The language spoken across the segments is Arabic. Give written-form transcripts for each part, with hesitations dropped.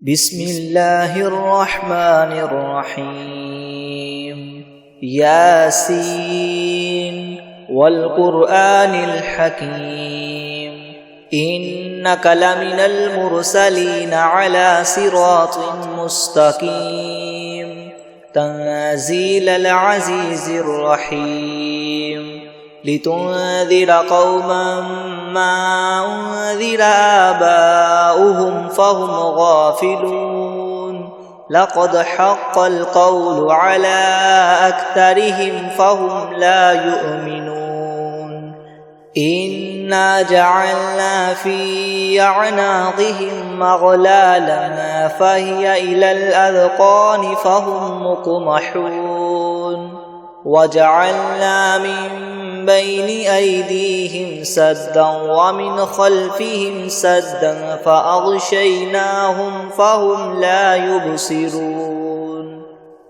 بسم الله الرحمن الرحيم ياسين والقرآن الحكيم إنك لمن المرسلين على صراط مستقيم تنزيل العزيز الرحيم لتنذر قوما ما أنذر آباؤهم فهم غافلون لقد حق القول على أكثرهم فهم لا يؤمنون إنا جعلنا في أعناقهم مغلالا فهي إلى الأذقان فهم مقمحون وجعلنا من بين أيديهم سدا ومن خلفهم سدا فأغشيناهم فهم لا يبصرون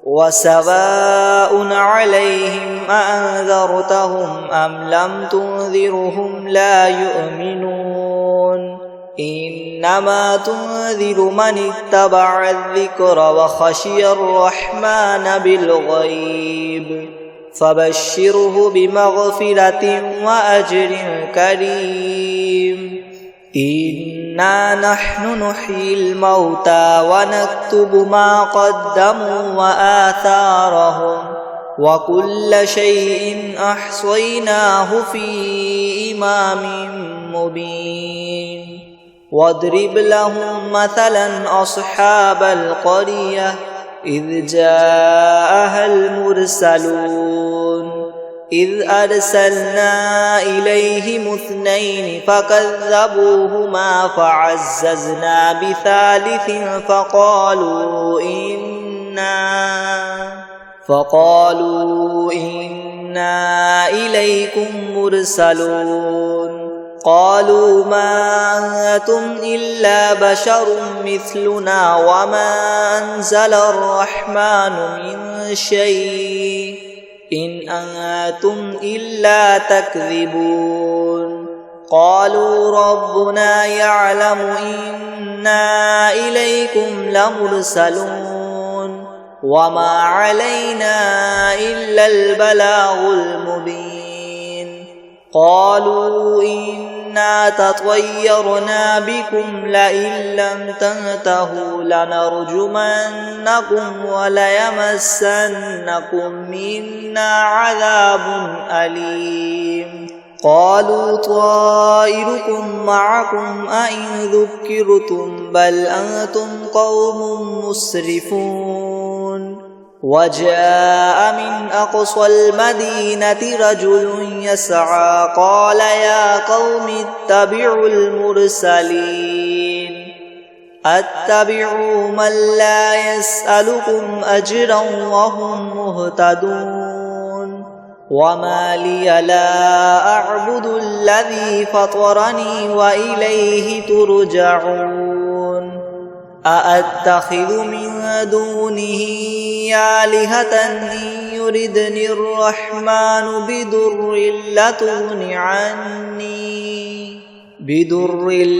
وسواء عليهم أأنذرتهم أم لم تنذرهم لا يؤمنون إنما تنذر من اتبع الذكر وخشي الرحمن بالغيب فبشره بمغفرة وأجر كريم إنا نحن نحيي الموتى ونكتب ما قدموا وآثارهم وكل شيء أحصيناه في إمام مبين واضرب لهم مثلا أصحاب القرية إذ جاءها المرسلون إذ أرسلنا إليهم اثنين فكذبوهما فعززنا بثالث فقالوا إنا إليكم مرسلون قالوا ما أنتم إلا بشر مثلنا وما أنزل الرحمن من شيء إن أنتم إلا تكذبون قالوا ربنا يعلم إنا إليكم لمرسلون وما علينا إلا البلاغ المبين قالوا إنا تطيرنا بكم لئن لم تنتهوا لنرجمنكم وليمسنكم منا عذاب أليم قالوا طائركم معكم أئن ذكرتم بل أنتم قوم مسرفون وجاء من أقصى المدينة رجل يسعى قال يا قوم اتبعوا المرسلين اتبعوا من لا يسألكم أجرا وهم مهتدون وما لي لا أعبد الذي فطرني وإليه ترجعون أأتخذ من دونه آلهة إن يردني الرحمن بدر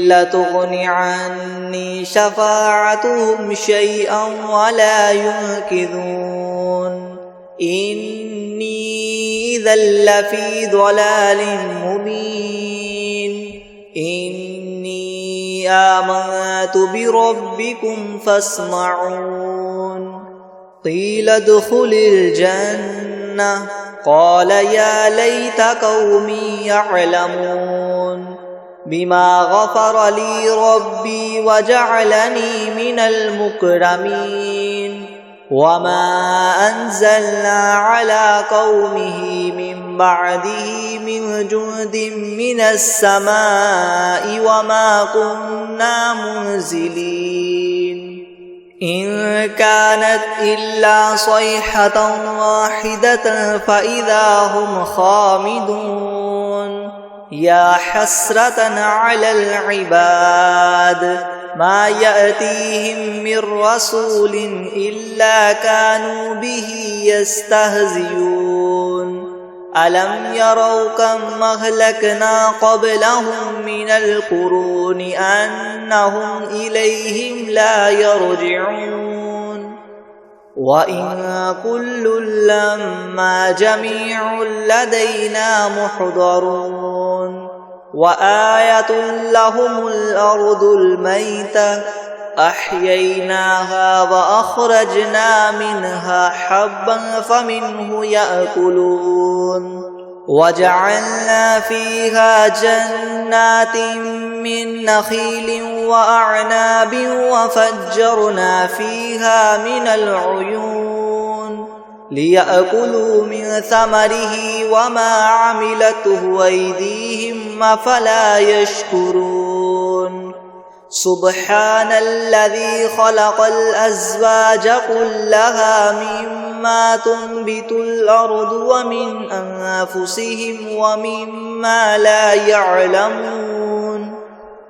لتغن عني شفاعتهم شيئا ولا ينقذون إني إذا لفي ضلال مبين إني آمنت بربكم فاسمعون قيل ادخل الجنة قال يا ليت قومي يعلمون بما غفر لي ربي وجعلني من المكرمين وما أنزلنا على قومه من بعده من جند من السماء وما كنا منزلين إن كانت إلا صيحة واحدة فإذا هم خامدون يا حسرة على العباد ما يأتيهم من رسول إلا كانوا به يستهزئون ألم يروا كم أهلكنا قبلهم من القرون أنهم إليهم لا يرجعون وإن كل لما جميع لدينا محضرون وآية لهم الأرض الميتة أحييناها وأخرجنا منها حبا فمنه يأكلون وجعلنا فيها جنات من نخيل وأعناب وفجرنا فيها من العيون ليأكلوا من ثمره وما عملته أيديهم أفلا يشكرون سبحان الذي خلق الأزواج كلها مما تنبت الأرض ومن أنفسهم ومما لا يعلمون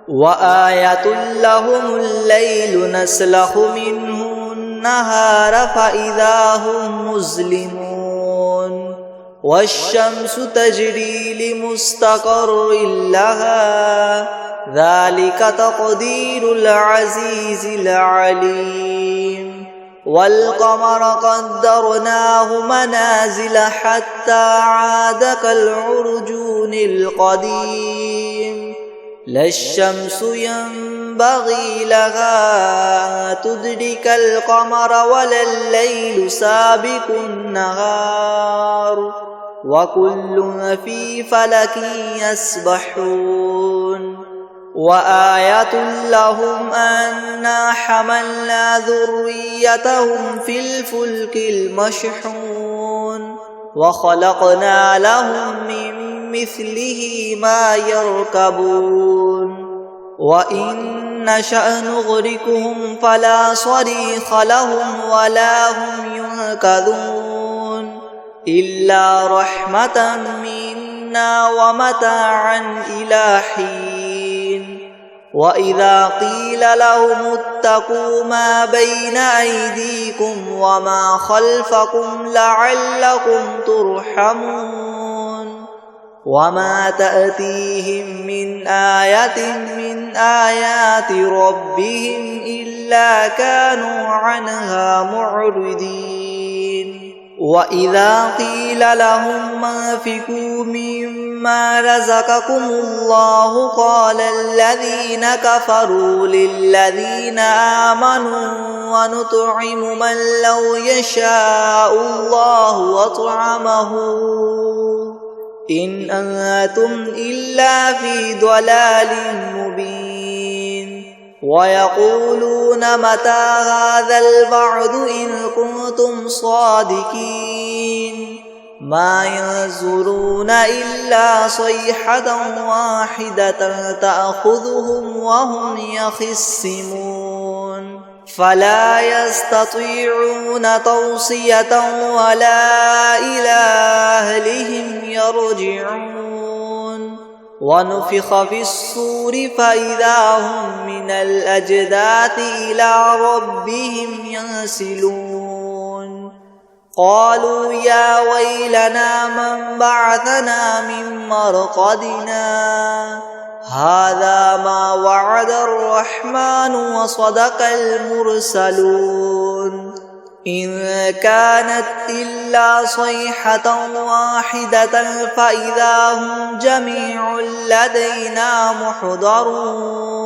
وآية لهم الليل نسلخ منه النهار فإذا هم مظلمون والشمس تجري لمستقر لها ذلك تقدير العزيز العليم والقمر قدرناه منازل حتى عاد كالعرجون القديم لا الشمس ينبغي لها تدرك القمر ولا الليل سابق النهار وكل في فلك يسبحون وآية لهم أنا حملنا ذريتهم في الفلك المشحون وخلقنا لهم من مثله ما يركبون وإن نشأ نغرقهم فلا صريخ لهم ولا هم ينقذون إلا رحمة منا ومتاعا إلى حين وإذا قيل لهم اتقوا ما بين أيديكم وما خلفكم لعلكم ترحمون وما تأتيهم من آية من آيات ربهم إلا كانوا عنها معرضين وإذا قيل لهم أنفقوا مما رزقكم الله قال الذين كفروا للذين آمنوا ونطعم من لو يشاء الله أطعمه إن أنتم إلا في ضلال مبين ويقولون متى هذا الوعد إن كنتم صادقين ما ينظرون إلا صيحة واحدة تأخذهم وهم يخصمون فلا يستطيعون توصية ولا إلى أهلهم يرجعون ونفخ في الصور فإذا هم من الأجداث إلى ربهم ينسلون قالوا يا ويلنا من بعثنا من مرقدنا هذا ما وعد الرحمن وصدق المرسلون إن كانت إلا صيحة واحدة فإذا هم جميع لدينا محضرون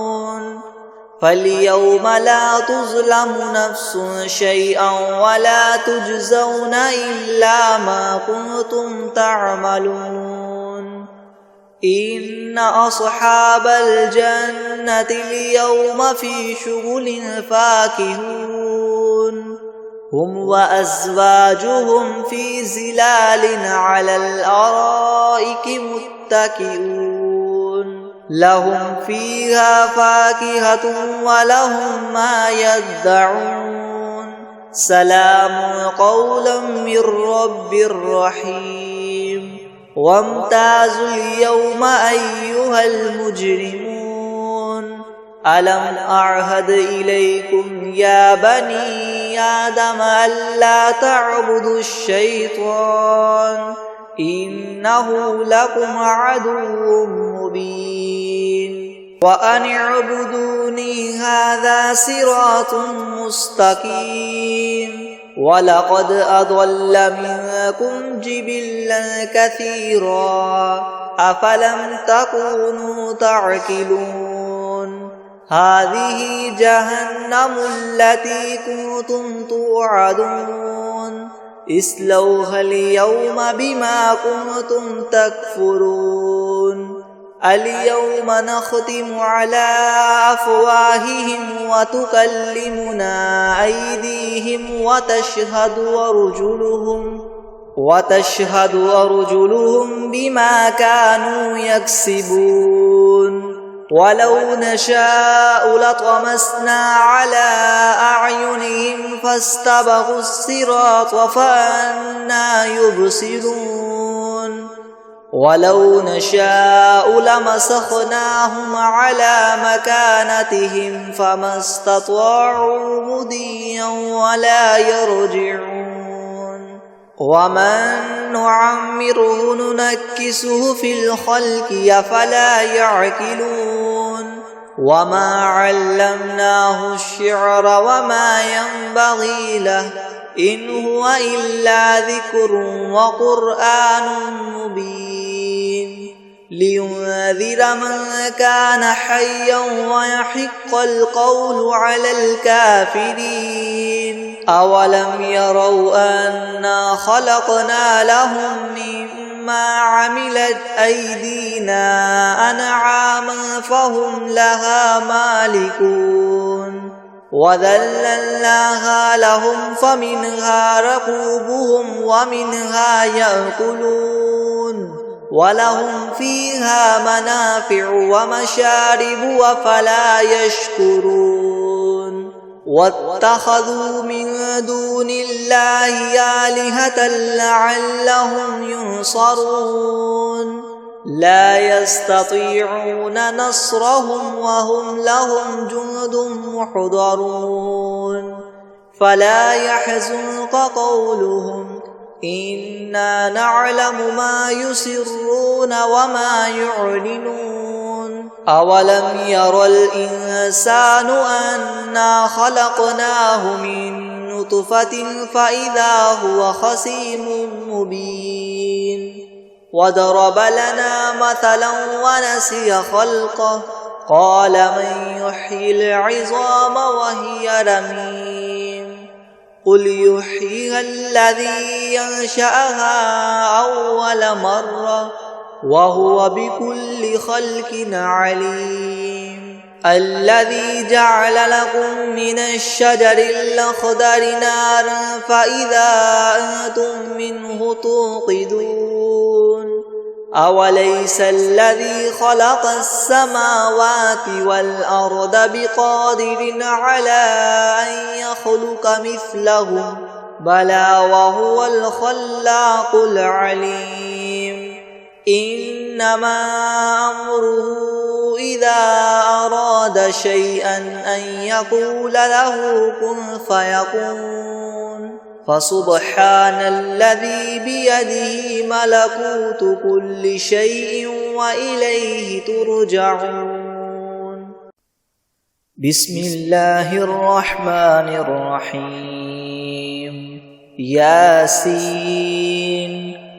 فاليوم لا تظلم نفس شيئا ولا تجزون إلا ما كنتم تعملون إن أصحاب الجنة اليوم في شغل فاكهون هم وأزواجهم في ظلال على الأرائك متكئون لهم فيها فاكهة ولهم ما يدعون سلام قولا من رب رحيم وامتازوا اليوم أيها المجرمون ألم أعهد إليكم يا بني آدم ألا تعبدوا الشيطان إنه لكم عدو مبين وأن اعبدوني هذا صراط مستقيم ولقد أضل منكم جبلا كثيرا أفلم تكونوا تعقلون هذه جهنم التي كنتم توعدون اصلوها اليوم بما كنتم تكفرون اليوم نختم على أفواههم وتكلمنا أيديهم وتشهد أرجلهم بما كانوا يكسبون ولو نشاء لطمسنا على أعينهم فاستبقوا الصراط فأنى يبصرون ولو نشاء لمسخناهم على مكانتهم فما استطاعوا مضيا ولا يرجعون ومن نعمره ننكسه في الخلق أفلا يعقلون وما علمناه الشعر وما ينبغي له إن هو إلا ذكر وقرآن مبين لينذر من كان حيا ويحق القول على الكافرين أولم يروا أنا خلقنا لهم مما عملت أيدينا أنعاما فهم لها مالكون وذللناها لهم فمنها ركوبهم ومنها يأكلون ولهم فيها منافع ومشارب وفلا يشكرون واتخذوا من دون الله آلهة لعلهم ينصرون لا يستطيعون نصرهم وهم لهم جند محضرون فلا يحزنك قولهم إنا نعلم ما يسرون وما يعلنون أولم ير الإنسان أنا خلقناه من نطفة فإذا هو خصيم مبين وضرب لنا مثلا ونسي خلقه قال من يحيي العظام وهي رميم قل يحييها الذي ينشأها أول مرة وهو بكل خلق عليم الذي جعل لكم من الشجر الأخضر نارا فإذا أنتم منه توقدون أوليس الذي خلق السماوات والأرض بقادر على أن يخلق مثلهم بلى وهو الخلاق العليم إنما أمره إذا أراد شيئا أن يقول له كن فيكون فسبحان الذي بيده ملكوت كل شيء وإليه ترجعون بسم الله الرحمن الرحيم ياسين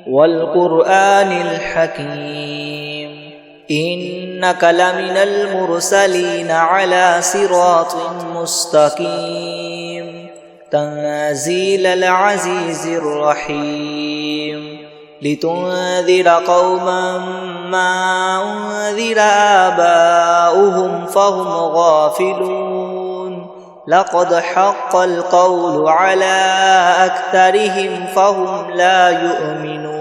والقرآن الحكيم إنك لمن المرسلين على صراط مستقيم تنزيل العزيز الرحيم لتنذر قوما ما أنذر آباؤهم فهم غافلون لقد حق القول على أكثرهم فهم لا يؤمنون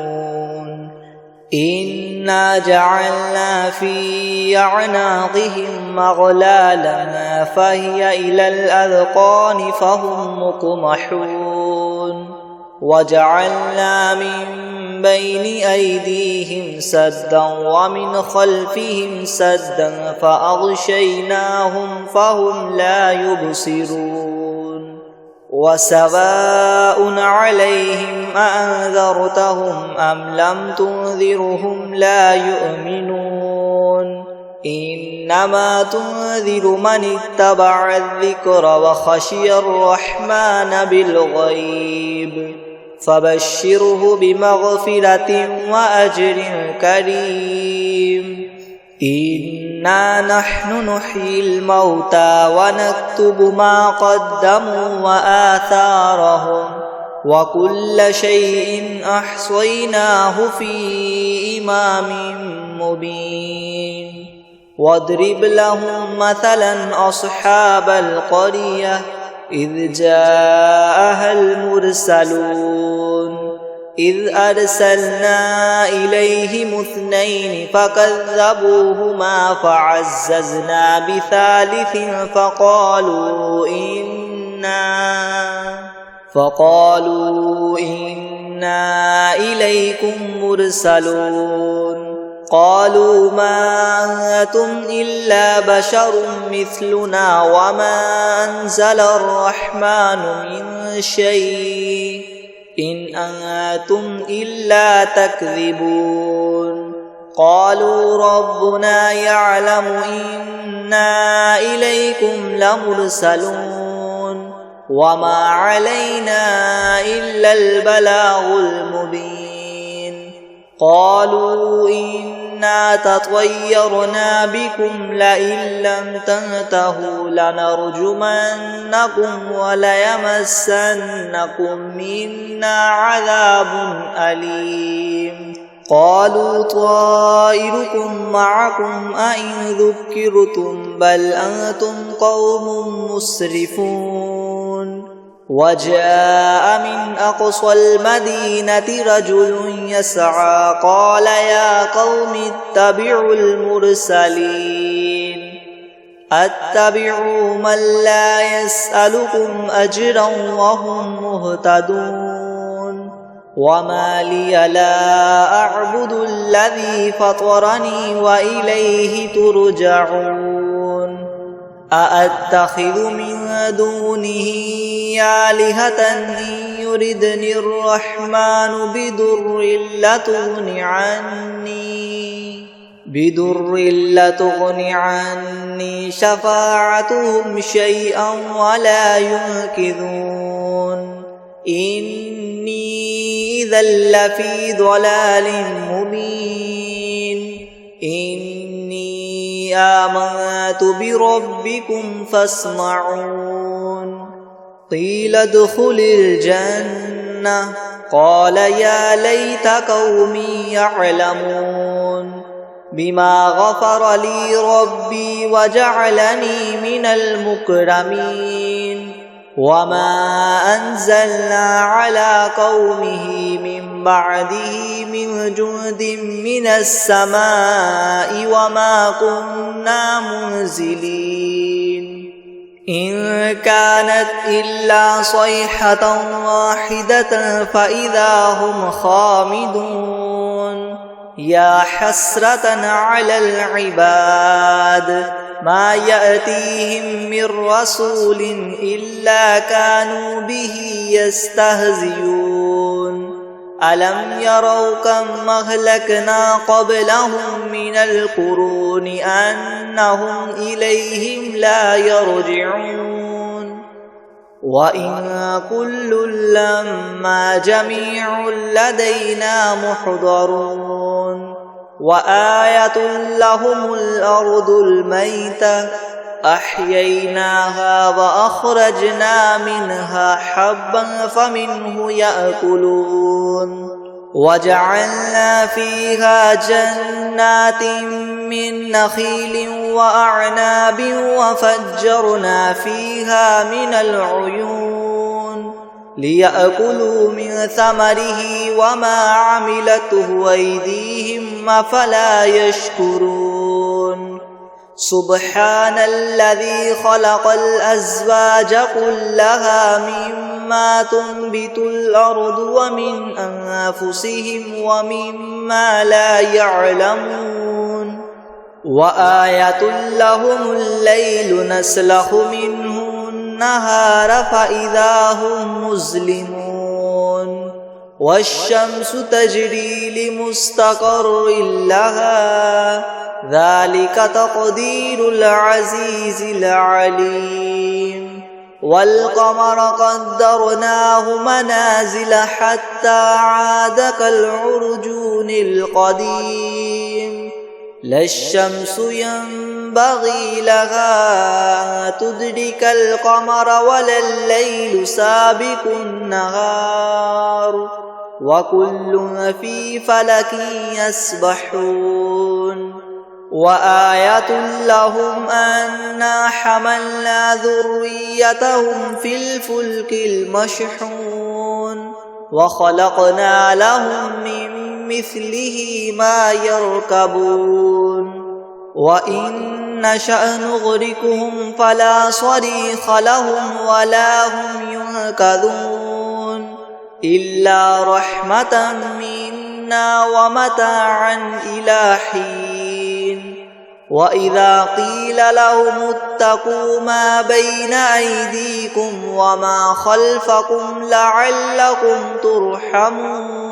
إنا جعلنا في أعناقهم أغلالا فهي إلى الأذقان فهم مقمحون وجعلنا من بين أيديهم سدا ومن خلفهم سدا فأغشيناهم فهم لا يبصرون وسواء عليهم أأنذرتهم أم لم تنذرهم لا يؤمنون إنما تنذر من اتبع الذكر وخشي الرحمن بالغيب فبشره بمغفرة وأجر كريم إنا نحن نحيي الموتى ونكتب ما قدموا وآثارهم وكل شيء أحصيناه في إمام مبين واضرب لهم مثلا أصحاب القرية إذ جاءها المرسلون إذ أرسلنا إليهم اثنين فكذبوهما فعززنا بثالث فقالوا إنا إليكم مرسلون قالوا ما أنتم إلا بشر مثلنا وما أنزل الرحمن من شيء إن أنتم إلا تكذبون قالوا ربنا يعلم إنا إليكم لمرسلون وما علينا إلا البلاغ المبين قالوا إنا تطيرنا بكم لئن لم تنتهوا لنرجمنكم وليمسنكم منا عذاب أليم قالوا طائركم معكم أئن ذكرتم بل أنتم قوم مسرفون وجاء من أقصى المدينة رجل يسعى قال يا قوم اتبعوا المرسلين اتبعوا من لا يسألكم أجرا وهم مهتدون وما لي لا أعبد الذي فطرني وإليه ترجعون أأتخذ من دونه آلهة إن يردني الرحمن بدر لتغن عني شفاعتهم شيئا ولا ينقذون إني إذا لفي ضلال مبين إني آمنت بربكم فاسمعون قيل ادخل الجنة قال يا ليت قومي يعلمون بما غفر لي ربي وجعلني من المكرمين وما أنزلنا على قومه من بعده من جند من السماء وما كنا منزلين إن كانت إلا صيحة واحدة فإذا هم خامدون يا حسرة على العباد ما يأتيهم من رسول إلا كانوا به يستهزئون ألم يروا كم أهلكنا قبلهم من القرون أنهم إليهم لا يرجعون وإن كل لما جميع لدينا محضرون وآية لهم الأرض الميتة أحييناها وأخرجنا منها حبا فمنه يأكلون وجعلنا فيها جنات من نخيل وأعناب وفجرنا فيها من العيون ليأكلوا من ثمره وما عملته أيديهم أفلا يشكرون سبحان الذي خلق الأزواج كلها مما تنبت الأرض ومن أنفسهم ومما لا يعلمون وآية لهم الليل نسلخ منه النهار فإذا هم مظلمون والشمس تجري لمستقر لها ذلك تقدير العزيز العليم والقمر قدرناه منازل حتى عاد كالعرجون القديم لا الشمس ينبغي لها أن تدرك القمر ولا الليل سابق النهار وكل في فلك يسبحون وآية لهم أنا حملنا ذريتهم في الفلك المشحون وخلقنا لهم من مثله ما يركبون وإن نشأ نغرقهم فلا صريخ لهم ولا هم ينقذون إلا رحمة منا ومتاعا إلى حين وإذا قيل لهم اتقوا ما بين أيديكم وما خلفكم لعلكم ترحمون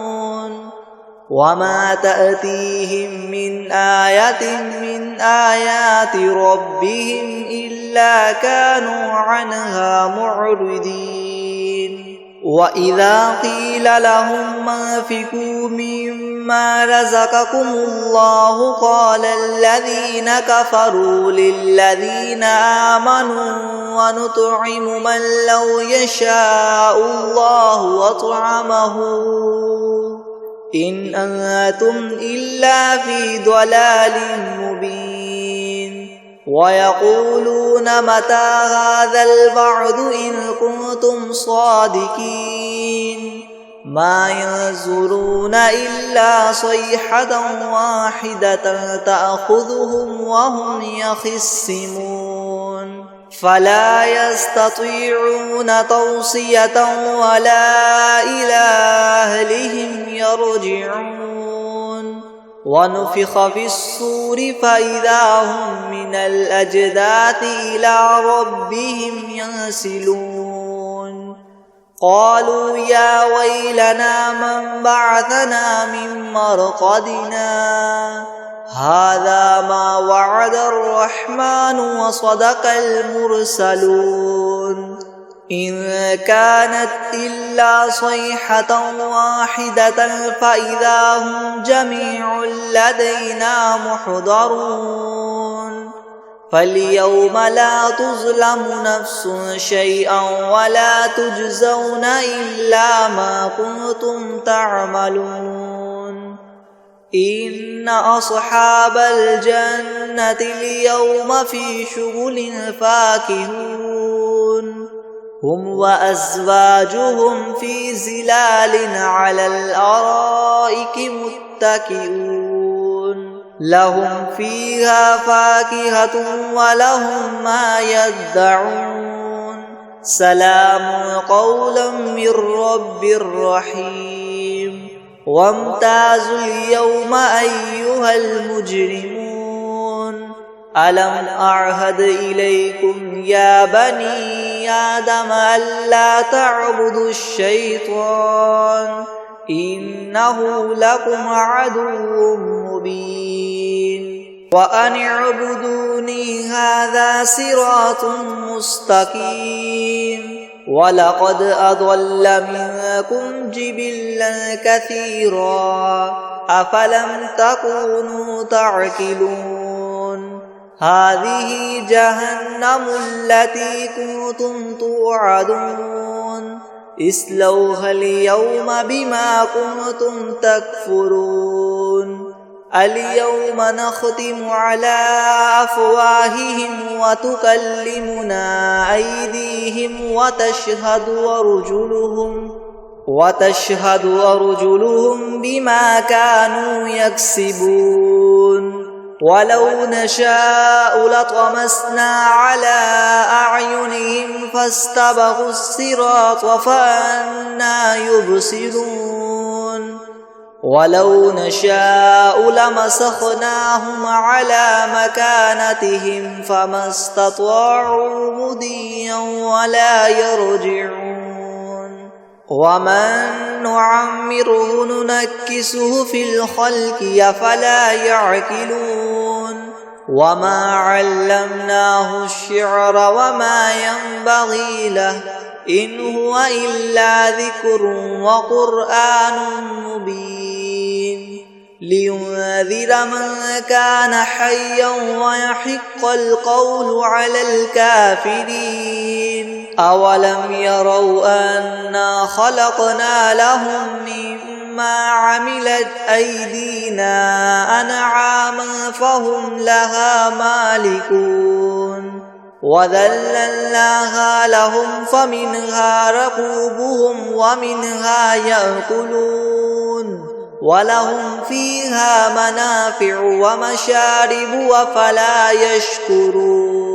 وما تأتيهم من آية من آيات ربهم إلا كانوا عنها معرضين وإذا قيل لهم أنفقوا مما رزقكم الله قال الذين كفروا للذين آمنوا ونطعم من لو يشاء الله أطعمه إن أنتم إلا في ضلال مبين ويقولون متى هذا الوعد إن كنتم صادقين ما ينظرون إلا صيحة واحدة تأخذهم وهم يخصمون فلا يستطيعون توصية ولا إلى أهلهم يرجعون ونفخ في الصور فإذا هم من الأجداث إلى ربهم ينسلون قالوا يا ويلنا من بعثنا من مرقدنا هذا ما وعد الرحمن وصدق المرسلون إن كانت إلا صيحة واحدة فإذا هم جميع لدينا محضرون فاليوم لا تظلم نفس شيئا ولا تجزون إلا ما كنتم تعملون إن أصحاب الجنة اليوم في شغل فاكهون هم وأزواجهم في ظلال على الأرائك متكئون لهم فيها فاكهة ولهم ما يدعون سلام قولا من رب رحيم وامتازوا اليوم أيها المجرمون ألم أعهد إليكم يا بني آدم ألا تعبدوا الشيطان إنه لكم عدو مبين وأن اعبدوني هذا صراط مستقيم ولقد أضل منكم جبلا كثيرا أفلم تكونوا تعقلون هذه جهنم التي كنتم توعدون اصلوها اليوم بما كنتم تكفرون اليوم نختم على أفواههم وتكلمنا أيديهم وتشهد أرجلهم بما كانوا يكسبون ولو نشاء لطمسنا على أعينهم فاستبقوا الصراط فأنى يبصرون ولو نشاء لمسخناهم على مكانتهم فما استطاعوا مضيا ولا يرجعون ومن نعمره ننكسه في الخلق أفلا يعقلون وما علمناه الشعر وما ينبغي له إن هو إلا ذكر وقرآن مبين لينذر من كان حيا ويحق القول على الكافرين أولم يروا أنا خلقنا لهم مما عملت أيدينا أنعاما فهم لها مالكون وذللناها لهم فمنها ركوبهم ومنها يأكلون ولهم فيها منافع ومشارب أفلا يشكرون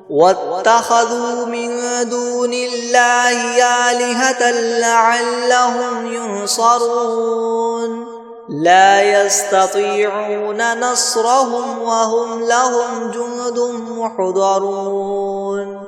واتخذوا من دون الله آلهة لعلهم ينصرون لا يستطيعون نصرهم وهم لهم جند محضرون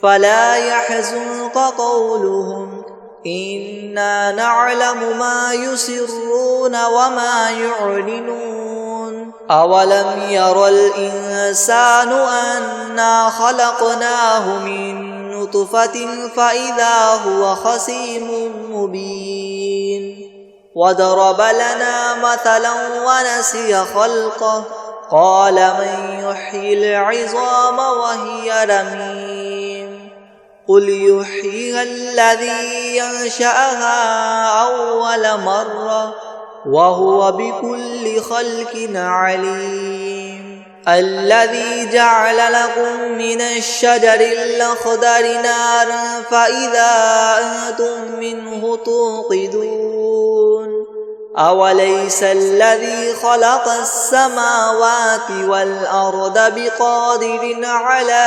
فلا يحزنك قولهم إنا نعلم ما يسرون وما يعلنون أولم ير الإنسان أنا خلقناه من نطفة فإذا هو خصيم مبين وضرب لنا مثلا ونسي خلقه قال من يحيي العظام وهي رميم قل يحييها الذي ينشأها أول مرة وهو بكل خلق عليم الذي جعل لكم من الشجر الأخضر نارا فإذا أنتم منه توقدون أوليس الذي خلق السماوات والأرض بقادر على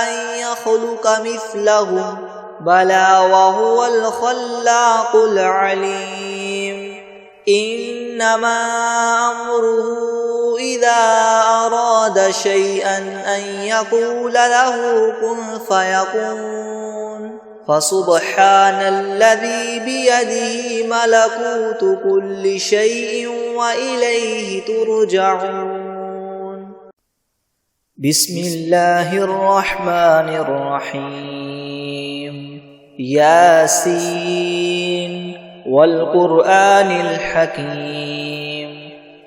أن يخلق مثلهم بلى وهو الخلاق العليم إنما أمره إذا أراد شيئا أن يقول له كن فيكون فسبحان الذي بيده ملكوت كل شيء وإليه ترجعون بسم الله الرحمن الرحيم ياسين والقرآن الحكيم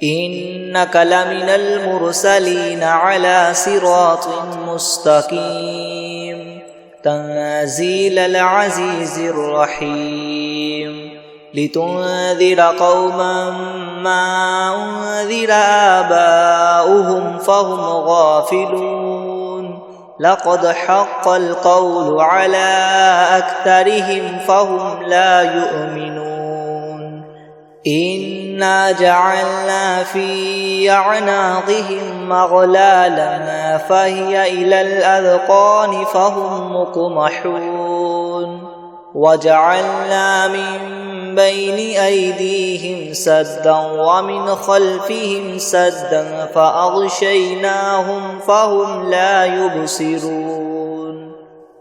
إنك لمن المرسلين على صراط مستقيم تنزيل العزيز الرحيم لتنذر قوما ما أنذر آباؤهم فهم غافلون لقد حق القول على أكثرهم فهم لا يؤمنون إنا جعلنا في أعناقهم أغلالا فهي إلى الأذقان فهم مقمحون وجعلنا من بين أيديهم سدا ومن خلفهم سدا فأغشيناهم فهم لا يبصرون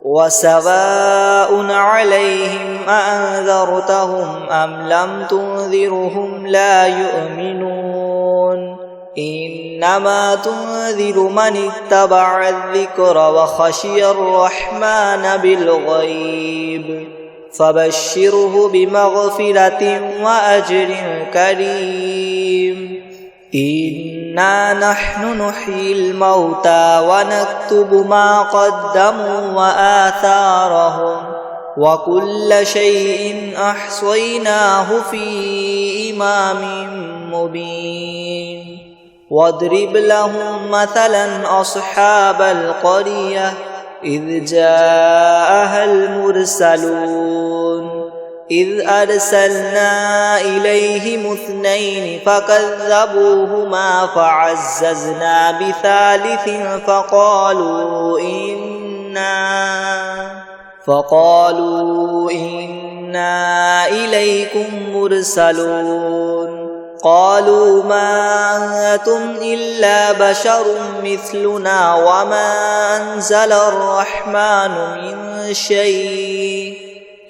وسواء عليهم أأنذرتهم أم لم تنذرهم لا يؤمنون إنما تنذر من اتبع الذكر وخشي الرحمن بالغيب فبشره بمغفرة وأجر كريم إنا نحن نحيي الموتى ونكتب ما قدموا وآثارهم وكل شيء أحصيناه في إمام مبين واضرب لهم مثلا أصحاب القرية إذ جاءها المرسلون إذ أرسلنا إليهم اثنين فكذبوهما فعززنا بثالث فقالوا إنا إليكم مرسلون قالوا ما أنتم إلا بشر مثلنا وما أنزل الرحمن من شيء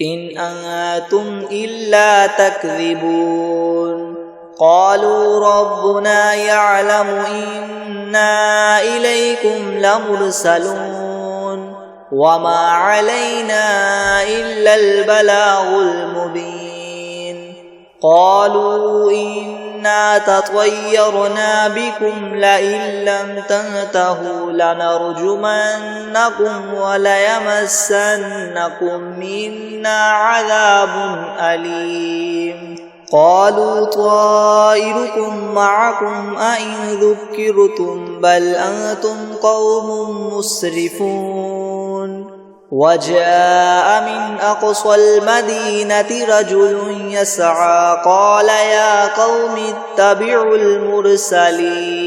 إن أنتم إلا تكذبون قالوا ربنا يعلم إنا إليكم لمرسلون وما علينا إلا البلاغ المبين قالوا إنا تطيرنا بكم لئن لم تنتهوا لنرجمنكم وليمسنكم منا عذاب أليم قالوا طائركم معكم أئن ذكرتم بل أنتم قوم مسرفون وجاء من أقصى المدينة رجل يسعى قال يا قوم اتبعوا المرسلين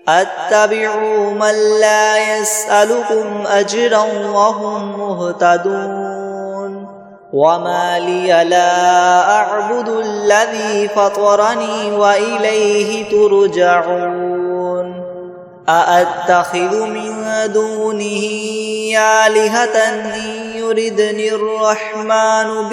اتبعوا من لا يسألكم أجرا وهم مهتدون وما لي لا أعبد الذي فطرني وإليه ترجعون أأتخذ من دونه آلهة إن يردني الرحمن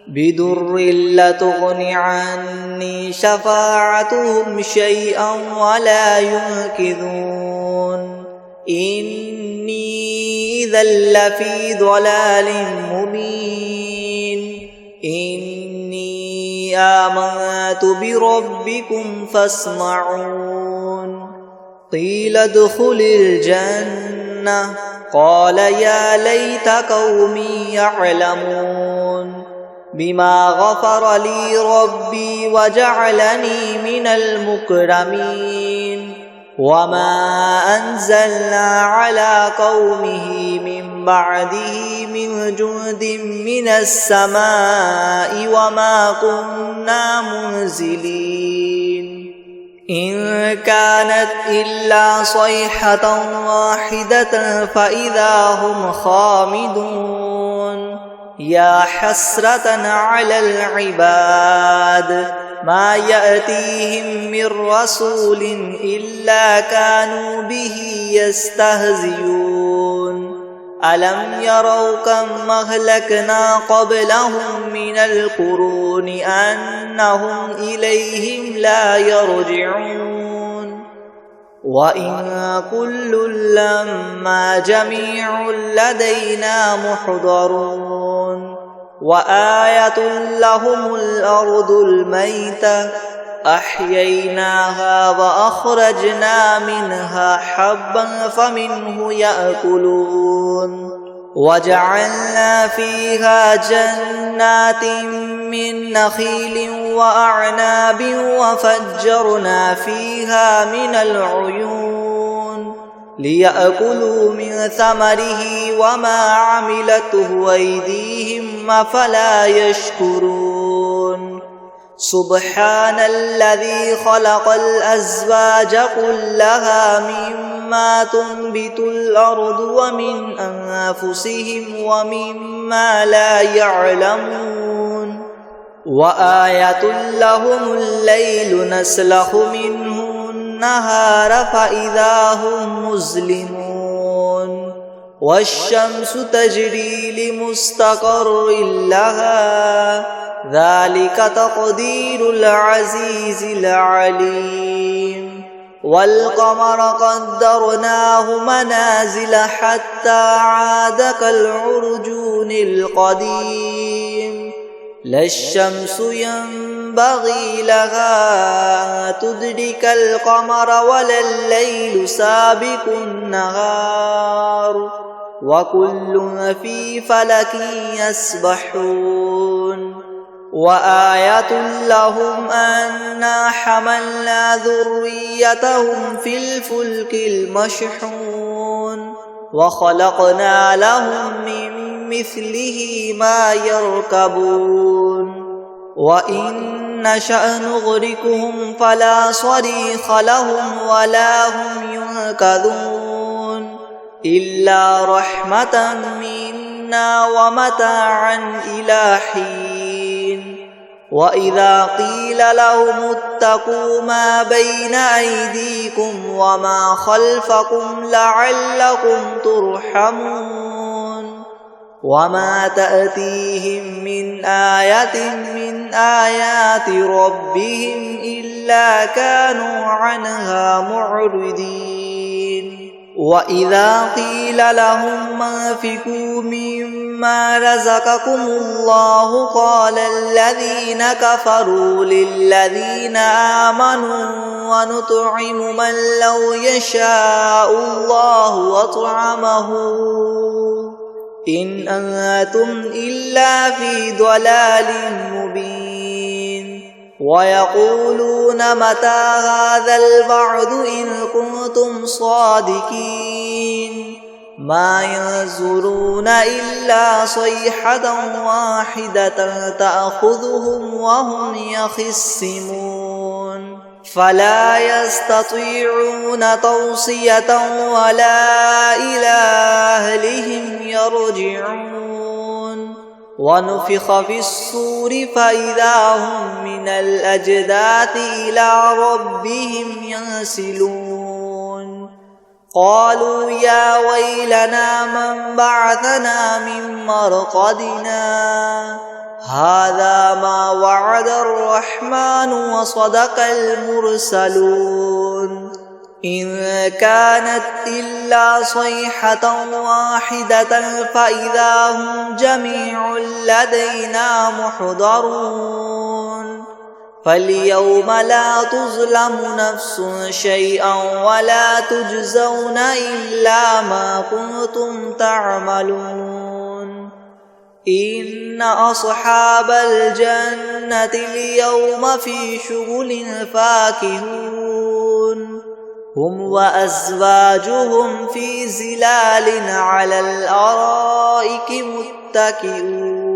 بدر لتغن عني شفاعتهم شيئا ولا ينقذون إني إذا لفي ضلال مبين إني آمنت بربكم فاسمعون قيل ادخل الجنة قال يا ليت قومي يعلمون بما غفر لي ربي وجعلني من المكرمين وما أنزلنا على قومه من بعده من جند من السماء وما كنا منزلين إن كانت إلا صيحة واحدة فإذا هم خامدون يا حسرة على العباد ما يأتيهم من رسول إلا كانوا به يستهزئون ألم يروا كم أهلكنا قبلهم من القرون أنهم إليهم لا يرجعون وإن كل لما جميع لدينا محضرون وآية لهم الأرض الميتة أحييناها وأخرجنا منها حبا فمنه يأكلون وجعلنا فيها جنات من نخيل وأعناب وفجرنا فيها من العيون ليأكلوا من ثمره وما عملته أيديهم أفلا يشكرون سبحان الذي خلق الأزواج كلها مما تنبت الأرض ومن أنفسهم ومما لا يعلمون وآية لهم الليل نسلخ منه النهار فإذا هم مظلمون والشمس تجري لمستقر لها ذلك تقدير العزيز العليم والقمر قدرناه منازل حتى عاد كالعرجون القديم لا الشمس ينبغي لها تدرك القمر ولا الليل سابق النهار وكل في فلك يسبحون وآية لهم أنا حملنا ذريتهم في الفلك المشحون وخلقنا لهم من مثله ما يركبون وإن نشأ نغرقهم فلا صريخ لهم ولا هم ينقذون إلا رحمة منا منا ومتاعا إلى حين وإذا قيل لهم اتقوا ما بين أيديكم وما خلفكم لعلكم ترحمون وما تأتيهم من آية من آيات ربهم إلا كانوا عنها معرضين وإذا قيل لهم أنفقوا مما رزقكم الله قال الذين كفروا للذين آمنوا ونطعم من لو يشاء الله أطعمه إن أنتم إلا في ضلال مبين ويقولون متى هذا الوعد إن كنتم صادقين ما ينظرون إلا صيحة واحدة تأخذهم وهم يخصمون فلا يستطيعون توصية ولا إلى أهلهم يرجعون ونفخ في الصور فإذا هم من الأجداث إلى ربهم ينسلون قالوا يا ويلنا من بعثنا من مرقدنا هذا ما وعد الرحمن وصدق المرسلون إن كانت إلا صيحة واحدة فإذا هم جميع لدينا محضرون فاليوم لا تظلم نفس شيئا ولا تجزون إلا ما كنتم تعملون إن أصحاب الجنة اليوم في شغل فاكهون هم وأزواجهم في ظلال على الأرائك متكئون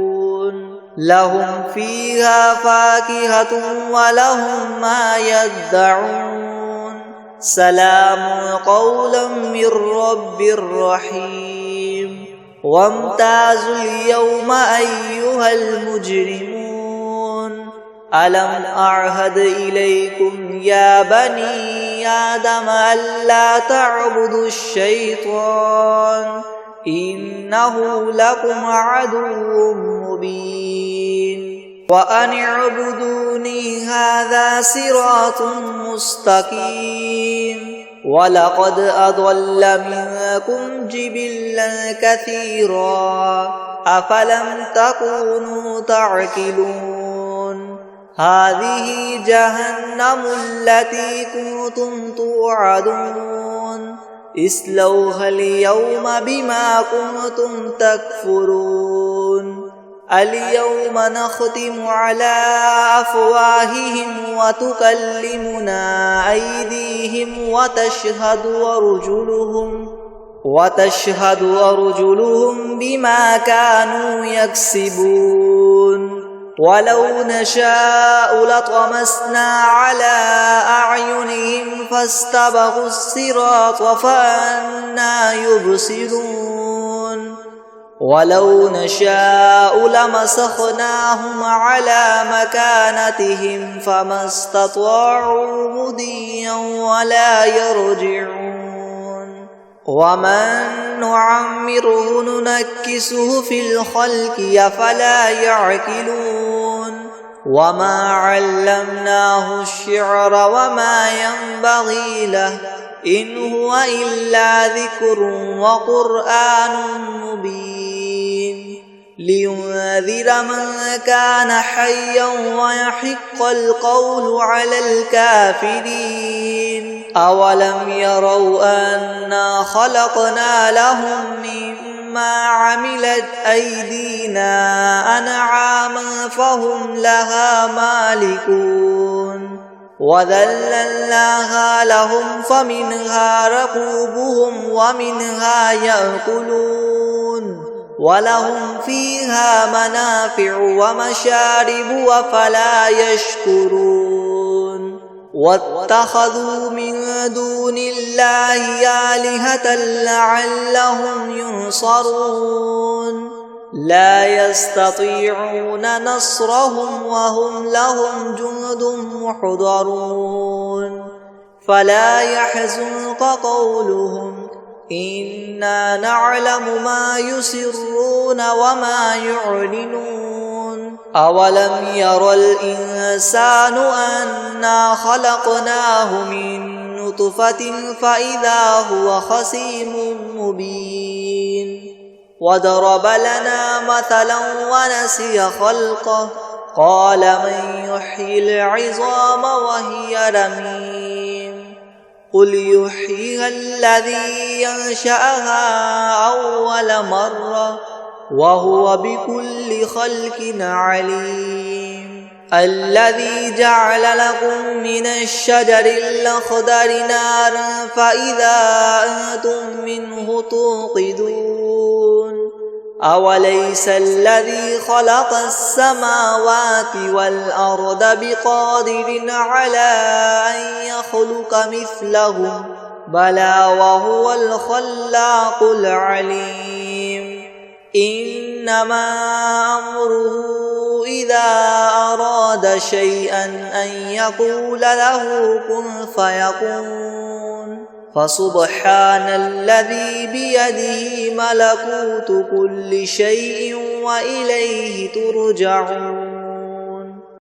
لهم فيها فاكهة ولهم ما يدعون سلام قولا من رب رحيم وامتازوا اليوم أيها المجرمون ألم أعهد إليكم يا بني آدم ألا تعبدوا الشيطان إنه لكم عدو مبين وأن اعبدوني هذا صراط مستقيم ولقد أضل منكم جبلا كثيرا أفلم تكونوا تعقلون هذه جهنم التي كنتم توعدون اصلوها اليوم بما كنتم تكفرون اليوم نختم على أفواههم وتكلمنا أيديهم وتشهد أرجلهم بما كانوا يكسبون ولو نشاء لطمسنا على أعينهم فاستبقوا الصراط فأنى يبصرون ولو نشاء لمسخناهم على مكانتهم فما استطاعوا مضيا ولا يرجعون ومن نعمره ننكسه في الخلق أفلا يعقلون وما علمناه الشعر وما ينبغي له إن هو إلا ذكر وقرآن مبين لينذر من كان حيا ويحق القول على الكافرين أولم يروا أنا خلقنا لهم مما عملت أيدينا أنعاما فهم لها مالكون وذللناها لهم فمنها ركوبهم ومنها يأكلون ولهم فيها منافع ومشارب وفلا يشكرون واتخذوا من دون الله آلهة لعلهم ينصرون لا يستطيعون نصرهم وهم لهم جند محضرون فلا يحزنك قولهم إنا نعلم ما يسرون وما يعلنون أولم ير الإنسان أنا خلقناه من نطفة فإذا هو خصيم مبين وضرب لنا مثلا ونسي خلقه قال من يحيي العظام وهي رميم قل يحييها الذي ينشأها أول مرة وهو بكل خلق عليم الذي جعل لكم من الشجر الأخضر نارا فإذا أنتم منه توقدون أوليس الذي خلق السماوات والأرض بقادر على أن يخلق مثلهم بلى وهو الخلاق العليم إنما أمره إذا أراد شيئا أن يقول له كن فيكون فسبحان الذي بيده ملكوت كل شيء وإليه ترجعون